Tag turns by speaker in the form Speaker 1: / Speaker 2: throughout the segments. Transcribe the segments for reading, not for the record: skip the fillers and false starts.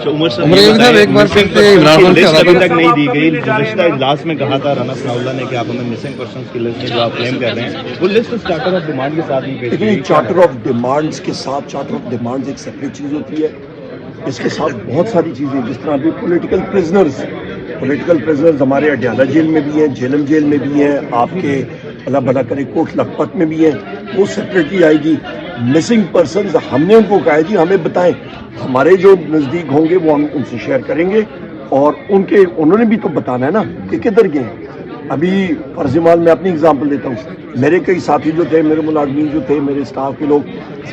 Speaker 1: एक बार फिर से इमरान खान
Speaker 2: लिस्ट अभी तक नहीं दी गई। गुज़श्ता इजलास में कहा था राना सनाउल्लाह ने कि आप हमें मिसिंग पर्सन्स की लिस्ट जो आप क्लेम कर रहे हैं वो लिस्ट चार्टर ऑफ डिमांड के साथ नहीं पेश की।
Speaker 3: चार्टर ऑफ डिमांड्स के साथ चार्टर ऑफ डिमांड्स एक सेपरेट चीज़ होती है, इसके साथ बहुत सारी चीज़ें जिस तरह अभी पोलिटिकल प्रिजनर्स हमारे अडयाला जेल में भी हैं, झेलम जेल में भी हैं, आपके अल्लाह भला करे कोट लखपत में भी हैं, वो सेपरेटली आएगी। मिसिंग पर्सन्स हमने उनको कहा है जी हमें बताएं, हमारे जो नज़दीक होंगे वो हम उनसे शेयर करेंगे और उन्होंने भी तो बताना है ना कि किधर गए। अभी फर्जिमाल मैं अपनी एग्जांपल देता हूँ, मेरे कई साथी जो थे, मेरे मुलाजमीन जो थे, मेरे स्टाफ के लोग,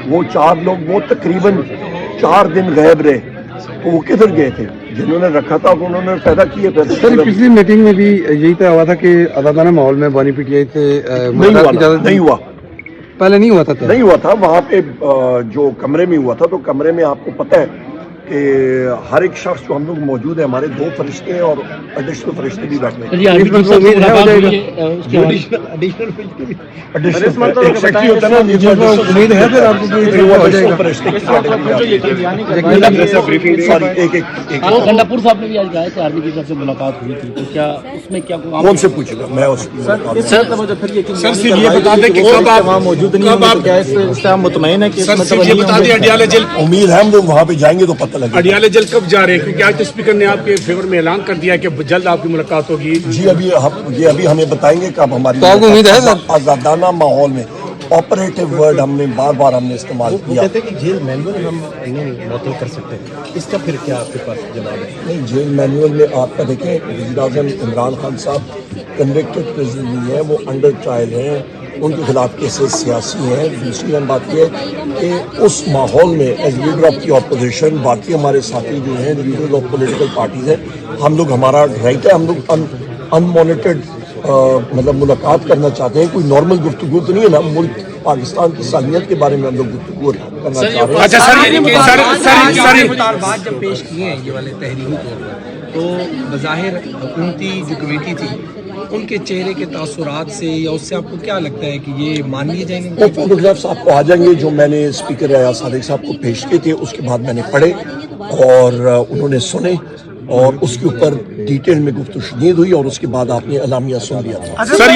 Speaker 3: वो 4 लोग वो तकरीबन 4 दिन गायब रहे, तो वो किधर गए थे? जिन्होंने रखा था उन्होंने पैदा किए थे।
Speaker 1: सर पिछली मीटिंग में भी यही तय हुआ था कि आज़ादाना माहौल में बानी पीटीआई से
Speaker 3: नहीं हुआ,
Speaker 1: पहले नहीं हुआ था,
Speaker 3: नहीं हुआ था। वहाँ पे जो कमरे में हुआ था, तो कमरे में आपको पता है कि हर एक शख्स जो हम लोग मौजूद है, हमारे 2 फरिश्ते हैं और एडिशनल फरिश्ते भी बैठे हैं।
Speaker 1: उम्मीद है फिर आपको
Speaker 4: गंडापुर साहब ने भी आज कहा कि आर्मी की तरफ से मुलाकात हुई थी, तो क्या उसमें क्या
Speaker 3: कौन से पूछेगा? मैं
Speaker 5: सर ये बता दें कि कब आप वहाँ मौजूद नहीं होंगे, क्या इससे आप मुतमईन है कि ये बता दें अडियाला जेल,
Speaker 3: उम्मीद है हम लोग वहाँ पे जाएंगे तो पता लगेगा।
Speaker 5: अडियाला जेल कब जा रहे हैं, क्योंकि आज तो स्पीकर ने आपके फेवर में ऐलान कर दिया कि जल्द आपकी मुलाकात होगी।
Speaker 3: जी अभी हमें बताएंगे कब हमारी
Speaker 1: उम्मीद है
Speaker 3: आज़ादाना माहौल में। ऑपरेटिव वर्ड हमने इस्तेमाल किया।
Speaker 6: कहते हैं कि जेल मैनुअल हम मुअत्तल कर सकते हैं, इसका फिर क्या आपके पास जवाब है?
Speaker 3: नहीं, जेल मैनुअल में आपका देखें, वज़ीर-ए-आज़म इमरान खान साहब कन्विक्टेड प्रिजनर नहीं है, वो अंडर ट्रायल हैं, उनके खिलाफ केसेस सियासी हैं। दूसरी बात यह कि उस माहौल में as leader of the opposition बाकी हमारे साथी जो हैं लीडर ऑफ पॉलिटिकल पार्टीज हैं, हम लोग, हमारा राइट है, हम लोग अनमॉनिटर्ड मतलब मुलाकात करना चाहते हैं। कोई नॉर्मल गुफ्तगू तो नहीं है ना, मुल्क पाकिस्तान की सालियत के बारे में हम लोग गुफ्तगू करना चाह रहे हैं।
Speaker 5: अच्छा सर
Speaker 6: बात जब पेश किए हैं ये वाले तहरीरी तौर पर, तो बज़ाहिर हुकूमती जो कमेटी थी उनके चेहरे के तासुरात से या उससे आपको क्या लगता है कि ये मान लिए जाएंगे?
Speaker 3: वो फोटोग्राफ्स आपको आ जाएंगे जो मैंने स्पीकर अयाज सादिक साहब को पेश किए थे, उसके बाद मैंने पढ़े और उन्होंने सुने और उसके ऊपर डिटेल में गुफ्तगू शुनीद हुई और उसके बाद आपने अलामिया सुन लिया था।
Speaker 5: सर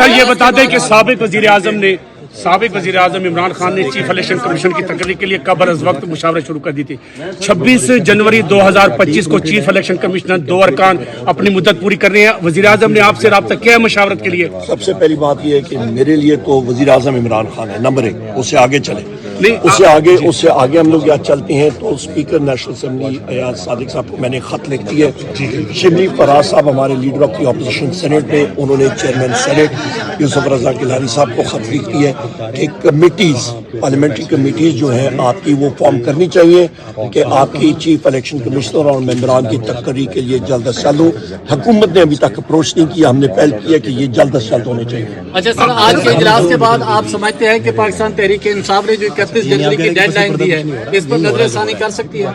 Speaker 5: ये बता दें कि साबिक वज़ीर आज़म इमरान खान ने चीफ इलेक्शन कमीशन की तकरीर के लिए कब्र अज़ वक्त मुशावरा शुरू कर दी थी। 26 जनवरी 2025 को चीफ इलेक्शन कमिश्नर 2 अरकान अपनी मुद्दत पूरी कर रहे हैं। वज़ीर आज़म ने आपसे राब्ता किया है मशावरत के लिए?
Speaker 3: सबसे पहली बात यह है कि मेरे लिए तो वज़ीर आज़म इमरान खान है नंबर 1, उससे आगे चले उससे आगे हम लोग यहाँ चलते हैं तो speaker national assembly Ayaz Sadiq साहब को मैंने खत लिख दिया है। शिबली फराज साहब हमारे leader of the opposition senate में, उन्होंने चेयरमैन सेनेट यूसुफ रजा गिलानी साहब को खत लिख दिया है कि कमिटीज, पार्लियामेंट्री कमिटीज जो है आपकी वो फॉर्म करनी चाहिए कि आपकी चीफ इलेक्शन कमिश्नर और मेंबरान की तकरीर के लिए जल्द अज जल्द हो। हुकूमत ने अभी तक अप्रोच नहीं किया, हमने पहल किया कि ये जल्द अज जल्द होने चाहिए।
Speaker 4: अच्छा सर, आज के इजलास के बाद आप समझते हैं कि पाकिस्तान तहरीक इंसाफ ने जो 31 जनवरी की डेडलाइन दी है इस पर नजरसानी कर सकती है?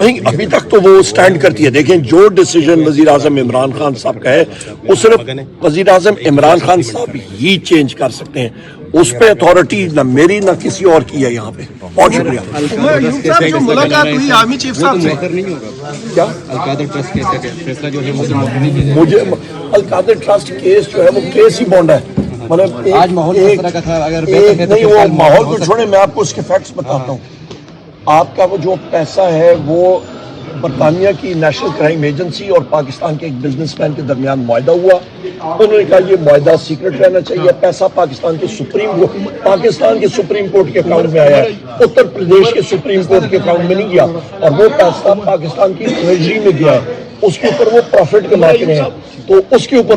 Speaker 3: नहीं, अभी तक तो वो स्टैंड करती है। देखें, जो डिसीजन वज़ीर आज़म इमरान खान साहब का है वो सिर्फ वज़ीर आज़म इमरान खान साहब ही चेंज कर सकते हैं, उस पे अथॉरिटी न मेरी न किसी और की है यहाँ पे। बहुत शुक्रिया।
Speaker 7: जो मुलाकात हुई आर्मी चीफ साहब से,
Speaker 3: क्या
Speaker 6: अलकादर ट्रस्ट के फैसला जो है
Speaker 3: मुझे अलकादर ट्रस्ट केस जो है वो केस ही बॉन्ड है, मतलब
Speaker 6: आज माहौल अगर
Speaker 3: नहीं, वो माहौल को छोड़े, मैं आपको उसके फैक्ट्स बताता हूँ। आपका वो जो पैसा है वो बरतानिया की नेशनल क्राइम एजेंसी और पाकिस्तान के एक बिजनेसमैन के दरमियान मुआहदा हुआ। उन्होंने कहा ये मुआहदा सीक्रेट रहना चाहिए। पैसा पाकिस्तान के सुप्रीम कोर्ट के अकाउंट में आया है, उत्तर प्रदेश के सुप्रीम कोर्ट के अकाउंट में नहीं गया, और वो पैसा पाकिस्तान की ट्रेजरी में गया है। उसके ऊपर वो प्रॉफिट कमाते हैं, तो उसके ऊपर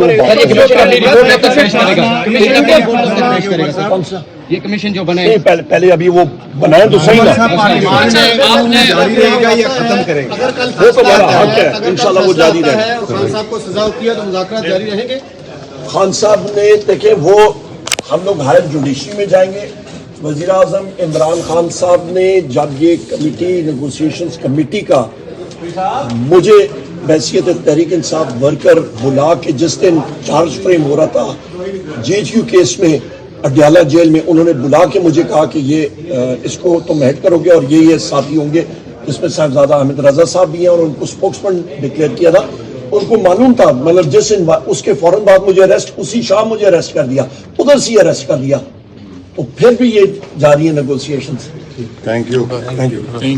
Speaker 6: ये कमीशन जो बने
Speaker 3: पहले अभी वो बनाए तो सही ना,
Speaker 7: खत्म करेंगे
Speaker 3: वो तो बड़ा हक है, इंशाल्लाह वो जारी रहेगा।
Speaker 7: खान साहब को सजा किया तो मुज़ाकरात जारी रहेंगे।
Speaker 3: खान साहब ने देखे, वो हम लोग हायर जुडिशरी में जाएंगे। वज़ीर आज़म इमरान खान साहब ने जब ये कमेटी नेगोशिएशंस कमेटी का मुझे हैसियत तहरीक इंसाफ वर्कर बुला के जिस दिन चार्ज फ्रेम हो रहा था JHU केस में अडयाला जेल में, उन्होंने बुला के मुझे कहा कि ये इसको तुम हेड करोगे और ये साथी होंगे, جس میں صاحبزادہ حامد رضا صاحب بھی ہیں اور ان کو اسپوکس پرسن ڈکلیئر کیا تھا. ان کو معلوم تھا, مطلب جس اس کے فوراً بعد مجھے اریسٹ, اسی شام مجھے اریسٹ کر دیا, ادھر سے اریسٹ کر دیا. تو پھر بھی یہ جاری ہے نیگوسیشنز.
Speaker 1: Thank you.